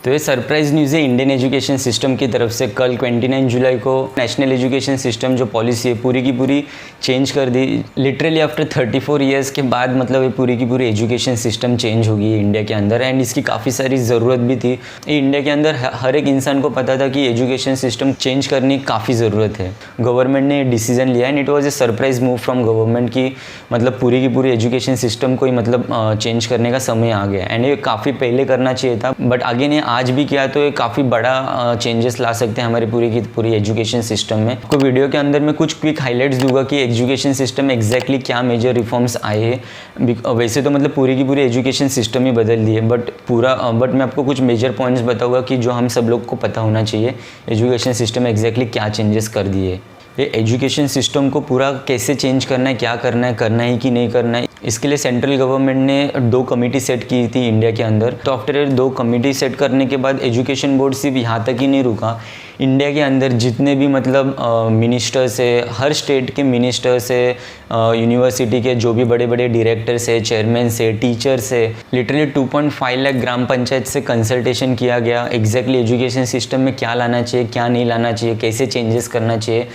तो ये surprise news है इंडियन एजुकेशन सिस्टम की तरफ से। कल 29 जुलाई को नेशनल एजुकेशन सिस्टम जो पॉलिसी है पूरी की पूरी चेंज कर दी। लिटरली आफ्टर 34 ईयर्स के बाद मतलब ये पूरी की पूरी एजुकेशन सिस्टम चेंज होगी इंडिया के अंदर, एंड इसकी काफ़ी सारी ज़रूरत भी थी। इंडिया के अंदर हर एक इंसान को पता था कि एजुकेशन सिस्टम चेंज करने की काफ़ी ज़रूरत है। गवर्नमेंट ने डिसीजन लिया and it was a surprise move from government की मतलब पूरी की पूरी एजुकेशन सिस्टम को ही मतलब चेंज करने का समय आ गया। एंड ये काफ़ी पहले करना चाहिए था, बट आगे ने आज भी किया तो ये काफ़ी बड़ा चेंजेस ला सकते हैं हमारे पूरी की पूरी एजुकेशन सिस्टम में। आपको वीडियो के अंदर मैं कुछ क्विक हाइलाइट्स दूंगा कि एजुकेशन सिस्टम में एग्जैक्टली क्या मेजर रिफॉर्म्स आए हैं। वैसे तो मतलब पूरी की पूरी एजुकेशन सिस्टम ही बदल दी है, बट मैं आपको कुछ मेजर पॉइंट्स बताऊंगा कि जो हम सब लोग को पता होना चाहिए एजुकेशन सिस्टम में एग्जैक्टली क्या चेंजेस कर दिए। ये एजुकेशन सिस्टम को पूरा कैसे चेंज करना है, क्या करना है कि नहीं करना है, इसके लिए सेंट्रल गवर्नमेंट ने 2 कमेटी सेट की थी इंडिया के अंदर। तो आफ्टर 2 कमेटी सेट करने के बाद एजुकेशन बोर्ड सिर्फ यहाँ तक ही नहीं रुका। इंडिया के अंदर जितने भी मतलब मिनिस्टर्स है, हर स्टेट के मिनिस्टर्स है, यूनिवर्सिटी के जो भी बड़े बड़े डायरेक्टर्स है, चेयरमैन से, टीचर्स है, लिटरली 2.5 लाख ग्राम पंचायत से कंसल्टेशन किया गया एग्जैक्टली एजुकेशन सिस्टम में क्या लाना चाहिए, क्या नहीं लाना चाहिए, कैसे चेंजेस करना चाहिए।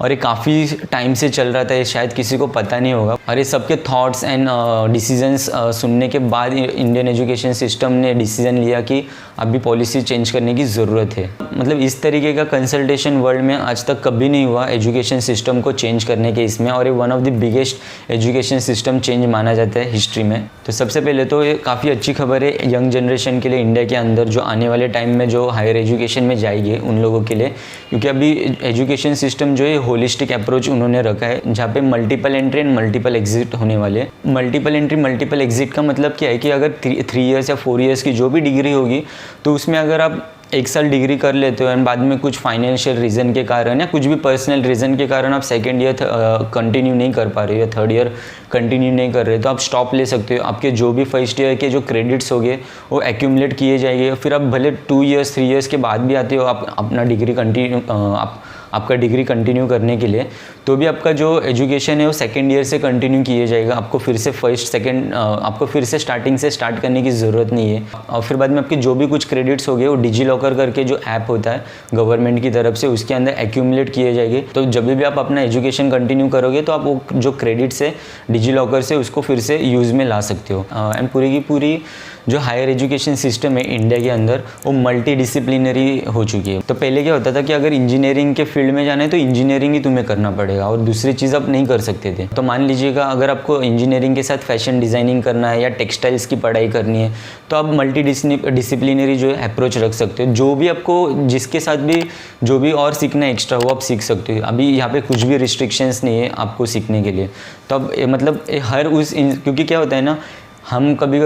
और ये काफ़ी टाइम से चल रहा था, ये शायद किसी को पता नहीं होगा। और ये सबके थॉट्स एंड डिसीजंस सुनने के बाद इंडियन एजुकेशन सिस्टम ने डिसीजन लिया कि अभी पॉलिसी चेंज करने की ज़रूरत है। मतलब इस तरीके का कंसल्टेशन वर्ल्ड में आज तक कभी नहीं हुआ एजुकेशन सिस्टम को चेंज करने के इसमें, और ये one of the biggest education system change माना जाता है हिस्ट्री में। तो सबसे पहले तो ये काफ़ी अच्छी खबर है यंग जनरेशन के लिए इंडिया के अंदर जो आने वाले टाइम में जो हायर एजुकेशन में जाएगी उन लोगों के लिए, क्योंकि अभी एजुकेशन सिस्टम जो है होलिस्टिक अप्रोच उन्होंने रखा है जहाँ पे multiple entry and multiple exit होने वाले। मल्टीपल एंट्री मल्टीपल एग्जिट का मतलब क्या है कि अगर 3 ईयर्स या 4 ईयर्स की जो भी डिग्री होगी तो उसमें अगर आप 1 साल डिग्री कर लेते हो एंड बाद में कुछ फाइनेंशियल रीज़न के कारण या कुछ भी पर्सनल रीज़न के कारण आप सेकेंड ईयर कंटिन्यू नहीं कर पा रहे हो या थर्ड ईयर कंटिन्यू नहीं कर रहे तो आप स्टॉप ले सकते हो। आपके जो भी फर्स्ट ईयर के जो क्रेडिट्स होंगे वो एक्यूमुलेट किए जाएंगे, फिर आप भले 2 ईयर्स 3 ईयर्स के बाद भी आते हो आप अपना डिग्री आपका डिग्री कंटिन्यू करने के लिए, तो भी आपका जो एजुकेशन है वो सेकेंड ईयर से कंटिन्यू किया जाएगा। आपको फिर से आपको फिर से स्टार्टिंग से स्टार्ट करने की ज़रूरत नहीं है। और फिर बाद में आपके जो भी कुछ क्रेडिट्स हो गए वो डिजी लॉकर करके जो ऐप होता है गवर्नमेंट की तरफ से उसके अंदर एक्यूमुलेट किए जाएंगे। तो जब भी आप अपना एजुकेशन कंटिन्यू करोगे तो आप वो जो क्रेडिट्स है डिजी लॉकर से उसको फिर से यूज़ में ला सकते हो। एंड पूरी की पूरी जो हायर एजुकेशन सिस्टम है इंडिया के अंदर वो मल्टी डिसिप्लिनरी हो चुकी है। तो पहले क्या होता था कि अगर इंजीनियरिंग के फील्ड में जाना है तो इंजीनियरिंग ही तुम्हें करना पड़ेगा और दूसरी चीज़ आप नहीं कर सकते थे। तो मान लीजिएगा अगर आपको इंजीनियरिंग के साथ फैशन डिज़ाइनिंग करना है या टेक्सटाइल्स की पढ़ाई करनी है तो आप मल्टी डिसिप्लिनरी जो है अप्रोच रख सकते हो। जो भी आपको जिसके साथ भी जो भी और सीखना है एक्स्ट्रा वो आप सीख सकते हो। अभी यहाँ पे कुछ भी रिस्ट्रिक्शंस नहीं है आपको सीखने के लिए। तो अब मतलब हर क्योंकि क्या होता है ना, हम कभी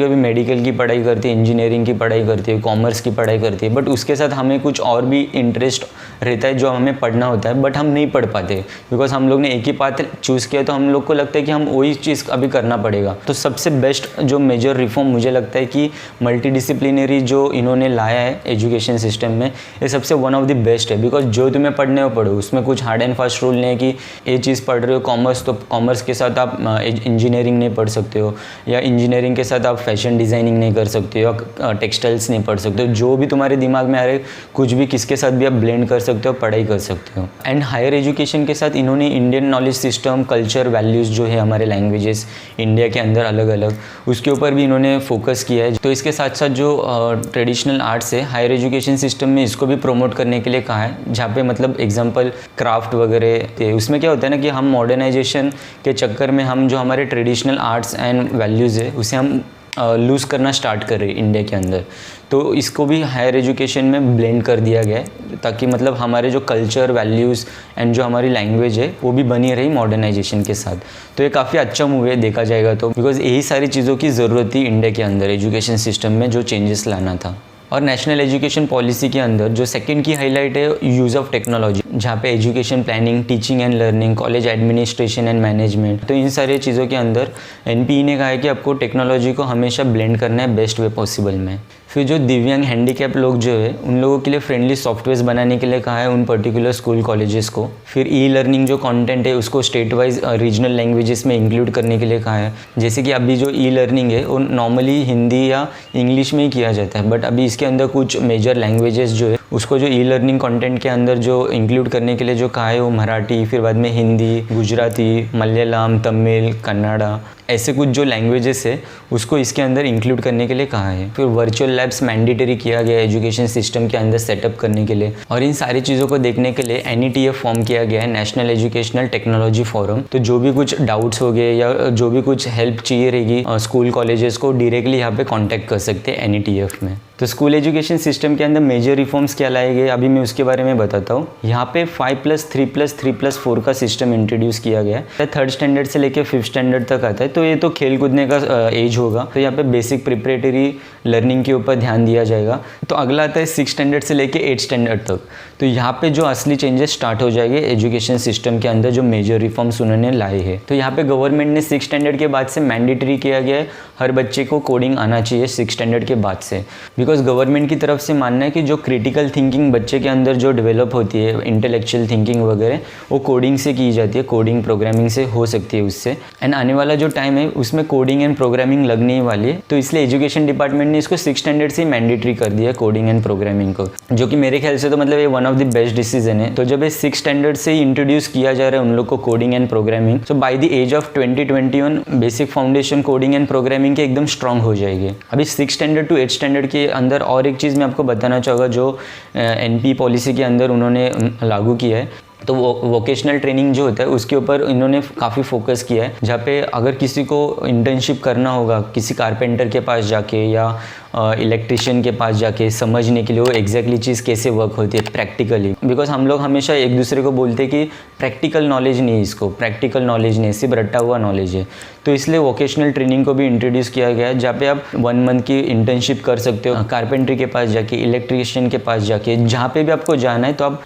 कभी मेडिकल की पढ़ाई करते हैं, इंजीनियरिंग की पढ़ाई करते हैं, कॉमर्स की पढ़ाई करते हैं, बट उसके साथ हमें कुछ और भी इंटरेस्ट रहता है जो हमें पढ़ना होता है, बट हम नहीं पढ़ पाते बिकॉज हम लोग ने एक ही पाथ चूज़ किया तो हम लोग को लगता है कि हम वही चीज़ अभी करना पड़ेगा। तो सबसे बेस्ट जो मेजर रिफॉर्म मुझे लगता है कि मल्टीडिसिप्लिनरी जो इन्होंने लाया है एजुकेशन सिस्टम में, ये सबसे वन ऑफ द बेस्ट है। बिकॉज जो तुम्हें पढ़ने हो पढ़ो, उसमें कुछ हार्ड एंड फास्ट रूल नहीं है कि ये चीज़ पढ़ रहे हो कॉमर्स तो कॉमर्स के साथ आप इंजीनियरिंग नहीं पढ़ सकते हो या इंजीनियरिंग के साथ आप फैशन डिज़ाइनिंग नहीं कर सकते हो या टेक्सटाइल्स नहीं पढ़ सकते हो। जो भी तुम्हारे दिमाग में आ रहे कुछ भी किसके साथ भी आप ब्लेंड कर सकते हो, पढ़ाई कर सकते हो। एंड हायर एजुकेशन के साथ इन्होंने Indian knowledge system, culture, values जो है हमारे लैंग्वेजेस इंडिया के अंदर अलग अलग, उसके ऊपर भी इन्होंने फोकस किया है। तो इसके साथ साथ जो ट्रेडिशनल आर्ट्स है हायर एजुकेशन सिस्टम में इसको भी प्रमोट करने के लिए कहा है, जहाँ पे मतलब एग्जाम्पल क्राफ्ट वगैरह थे। उसमें क्या होता है ना कि हम मॉडर्नाइजेशन के चक्कर में हम जो हमारे ट्रेडिशनल आर्ट्स एंड वैल्यूज़ है उसे हम लूज़ करना स्टार्ट कर रहे हैं इंडिया के अंदर। तो इसको भी हायर एजुकेशन में ब्लेंड कर दिया गया है ताकि मतलब हमारे जो कल्चर, वैल्यूज़ एंड जो हमारी लैंग्वेज है वो भी बनी रही मॉडर्नाइजेशन के साथ। तो ये काफ़ी अच्छा मूव है देखा जाएगा तो, बिकॉज यही सारी चीज़ों की ज़रूरत थी इंडिया के अंदर एजुकेशन सिस्टम में जो चेंजेस लाना था। और नेशनल एजुकेशन पॉलिसी के अंदर जो सेकंड की हाईलाइट है यूज़ ऑफ टेक्नोलॉजी। जहाँ पे education planning, teaching and learning, college administration and management, तो इन सारी चीज़ों के अंदर एनपीई ने कहा है कि आपको टेक्नोलॉजी को हमेशा ब्लेंड करना है बेस्ट वे पॉसिबल में। फिर जो दिव्यांग हैंडीकैप लोग जो है उन लोगों के लिए फ्रेंडली सॉफ्टवेयर बनाने के लिए कहा है उन पर्टिकुलर स्कूल कॉलेजेस को। फिर ई लर्निंग जो कंटेंट है उसको स्टेट वाइज रीजनल लैंग्वेजेस में इंक्लूड करने के लिए कहा है। जैसे कि अभी जो ई लर्निंग है वो नॉर्मली हिंदी या इंग्लिश में ही किया जाता है, बट अभी इसके अंदर कुछ मेजर लैंग्वेजेस जो है उसको जो ई लर्निंग कंटेंट के अंदर जो इंक्लूड करने के लिए जो कहा है वो मराठी, फिर बाद में हिंदी, गुजराती, मलयालम, तमिल, कन्नड़ा, ऐसे कुछ जो लैंग्वेजेस है उसको इसके अंदर इंक्लूड करने के लिए कहा है। फिर वर्चुअल लैब्स मैंडेटरी किया गया एजुकेशन सिस्टम के अंदर सेटअप करने के लिए। और इन सारी चीज़ों को देखने के लिए NETF फॉर्म किया गया है, नेशनल एजुकेशनल टेक्नोलॉजी फोरम। तो जो भी कुछ डाउट्स हो गए या जो भी कुछ हेल्प चाहिए रहेगी स्कूल कॉलेजेस को डायरेक्टली यहाँ पे कॉन्टैक्ट कर सकते हैं NETF में। तो स्कूल एजुकेशन सिस्टम के अंदर मेजर रिफॉर्म्स क्या लाए गए अभी मैं उसके बारे में बताता हूँ। यहाँ पे 5+3+3+4 का सिस्टम इंट्रोड्यूस किया गया है। 3rd स्टैंडर्ड से लेकर 5th स्टैंडर्ड तक आता है, तो ये तो खेल कूदने का एज होगा। तो यहाँ पे बेसिक प्रिपरेटरी लर्निंग के ऊपर ध्यान दिया जाएगा। तो अगला आता है 6th स्टैंडर्ड से लेकर 8th स्टैंडर्ड तक। तो यहाँ पे जो असली चेंजेस स्टार्ट हो जाएंगे एजुकेशन सिस्टम के अंदर, जो मेजर रिफॉर्म्स उन्होंने लाए हैं। तो यहाँ पे गवर्नमेंट ने 6th स्टैंडर्ड के बाद से मैंडेटरी किया गया है, हर बच्चे को कोडिंग आना चाहिए 6th स्टैंडर्ड के बाद से। बिकॉज गवर्नमेंट की तरफ से मानना है कि जो क्रिटिकल थिंकिंग बच्चे के अंदर जो डेवलप होती है, इंटेलेक्चुअल थिंकिंग वगैरह, वो कोडिंग से की जाती है, कोडिंग प्रोग्रामिंग से हो सकती है उससे। एंड आने वाला जो टाइम है उसमें कोडिंग एंड प्रोग्रामिंग लगने ही वाली है। तो इसलिए एजुकेशन डिपार्टमेंट ने इसको 6th स्टैंडर्ड से मैंडेटरी कर दिया कोडिंग एंड प्रोग्रामिंग को, जो कि मेरे ख्याल से तो मतलब ये one of the best decision है। तो जब ये 6th स्टैंडर्ड से ही इंट्रोड्यूस किया जा रहा है उन लोग को कोडिंग एंड प्रोग्रामिंग, तो by the age of 2021 basic foundation coding and programming के एकदम स्ट्रॉन्ग हो जाएगी। अभी 6th standard to 8th standard के अंदर और एक चीज़ मैं आपको बताना चाहूँगा जो NP पॉलिसी के अंदर उन्होंने लागू किया है। तो वोकेशनल ट्रेनिंग जो होता है उसके ऊपर इन्होंने काफ़ी फोकस किया है, जहाँ पे अगर किसी को इंटर्नशिप करना होगा किसी कारपेंटर के पास जाके या इलेक्ट्रिशियन के पास जाके समझने के लिए वो एग्जैक्टली चीज़ कैसे वर्क होती है प्रैक्टिकली। बिकॉज हम लोग हमेशा एक दूसरे को बोलते हैं कि प्रैक्टिकल नॉलेज नहीं है, इसको प्रैक्टिकल नॉलेज नहीं, सिर्फ रटा हुआ नॉलेज है। तो इसलिए वोकेशनल ट्रेनिंग को भी इंट्रोड्यूस किया गया है, जहाँ पे आप 1 मंथ की इंटर्नशिप कर सकते हो कारपेंट्री के पास जाके, इलेक्ट्रिशियन के पास जाके, जहाँ पे भी आपको जाना है तो आप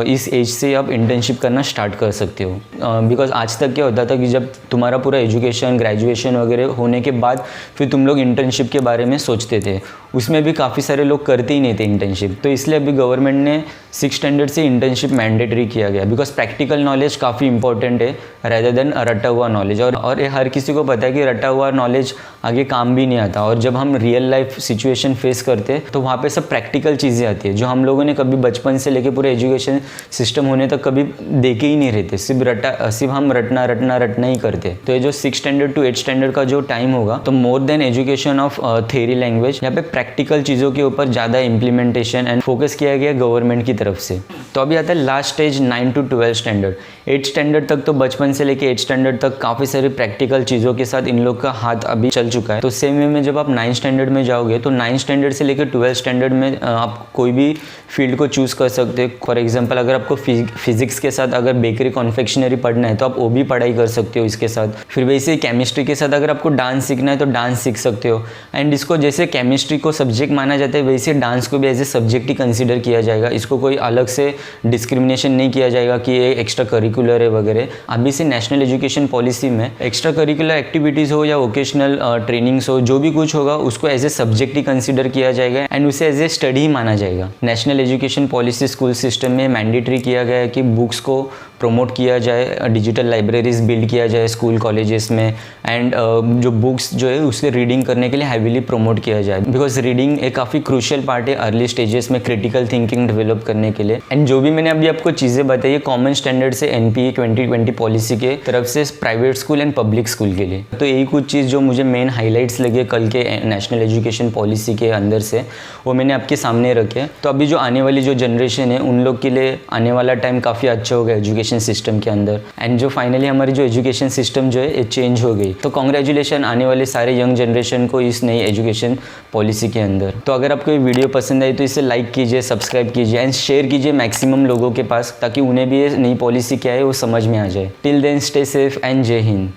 इस एज से आप इंटर्नशिप करना स्टार्ट कर सकते हो। बिकॉज आज तक क्या होता था कि जब तुम्हारा पूरा एजुकेशन ग्रेजुएशन वगैरह होने के बाद फिर तुम लोग इंटर्नशिप के बारे में सोचते थे, उसमें भी काफ़ी सारे लोग करते ही नहीं थे इंटर्नशिप। तो इसलिए अभी गवर्नमेंट ने 6th स्टैंडर्ड से इंटर्नशिप मैंडेटरी किया गया, बिकॉज प्रैक्टिकल नॉलेज काफ़ी इंपॉर्टेंट है रेदर देन रटा हुआ नॉलेज। और ये हर किसी को पता है कि रटा हुआ नॉलेज आगे काम भी नहीं आता, और जब हम रियल लाइफ सिचुएशन फेस करते हैं तो वहाँ पे सब प्रैक्टिकल चीज़ें आती है जो हम लोगों ने कभी बचपन से लेके पूरे एजुकेशन सिस्टम होने तक कभी देखे ही नहीं रहते, सिर्फ हम रटना ही करते। तो ये जो 6th standard to 8th standard का जो टाइम होगा, तो more than education of theory language, यहाँ पे प्रैक्टिकल चीज़ों के ऊपर ज़्यादा इम्प्लीमेंटेशन एंड फोकस किया गया गवर्नमेंट की तरफ से। तो अभी आता है last stage 9 to 12 standard. 8th standard तक तो बचपन से लेके 8th स्टैंडर्ड तक काफ़ी सारी प्रैक्टिकल चीज़ों के साथ इन लोग का हाथ अभी चल चुका है। तो सेम वे में जब आप 9th स्टैंडर्ड में जाओगे तो 9th स्टैंडर्ड से लेकर 12th स्टैंडर्ड में आप कोई भी फील्ड को चूज़ कर सकते हैं। फॉर एग्जांपल अगर आपको फिजिक्स के साथ अगर बेकरी कॉन्फेक्शनरी पढ़ना है तो आप वो भी पढ़ाई कर सकते हो इसके साथ। फिर वैसे ही केमिस्ट्री के साथ अगर आपको डांस सीखना है तो डांस सीख सकते हो। एंड इसको जैसे केमिस्ट्री को सब्जेक्ट माना जाता है वैसे डांस को भी एज ए सब्जेक्ट ही कंसिडर किया जाएगा। इसको कोई अलग से डिस्क्रिमिनेशन नहीं किया जाएगा कि ये एक्स्ट्रा करिकुलर है वगैरह। अभी से नेशनल एजुकेशन पॉलिसी में एक्स्ट्रा करिकुलर एक्टिविटीज़ हो या वोकेशनल ट्रेनिंग्स हो, जो भी कुछ होगा उसको एज ए सब्जेक्ट ही कंसिडर किया जाएगा एंड उसे एज ए स्टडी ही माना जाएगा। National education policy school system में मैंडेटरी किया गया है कि बुक्स को प्रमोट किया जाए, डिजिटल लाइब्रेरीज बिल्ड किया जाए स्कूल कॉलेजेस में, एंड जो बुक्स जो है उससे रीडिंग करने के लिए हैवीली प्रमोट किया जाए। बिकॉज रीडिंग एक काफ़ी क्रूशियल पार्ट है अर्ली स्टेजेस में क्रिटिकल थिंकिंग डेवलप करने के लिए। एंड जो भी मैंने अभी आपको चीज़ें बताई कॉमन स्टैंडर्ड से NPE 2020 पॉलिसी के तरफ से private school and public school के लिए। तो यही कुछ चीज़ जो मुझे मेन हाईलाइट्स लगे कल के नेशनल एजुकेशन पॉलिसी के अंदर से, वो मैंने आपके सामने रखे। तो अभी जो आने वाली जो जनरेशन है उन लोग के लिए आने वाला टाइम काफ़ी अच्छा होगा एजुकेशन सिस्टम के अंदर। एंड जो फाइनली हमारी जो एजुकेशन सिस्टम जो है ये चेंज हो गई। तो कॉन्ग्रेचुलेशन आने वाले सारे यंग जनरेशन को इस नई एजुकेशन पॉलिसी के अंदर। तो अगर आपको ये वीडियो पसंद आई तो इसे लाइक कीजिए, सब्सक्राइब कीजिए एंड शेयर कीजिए मैक्सिमम लोगों के पास, ताकि उन्हें भी ये नई पॉलिसी क्या है वो समझ में आ जाए। Till then stay safe and Jai Hind.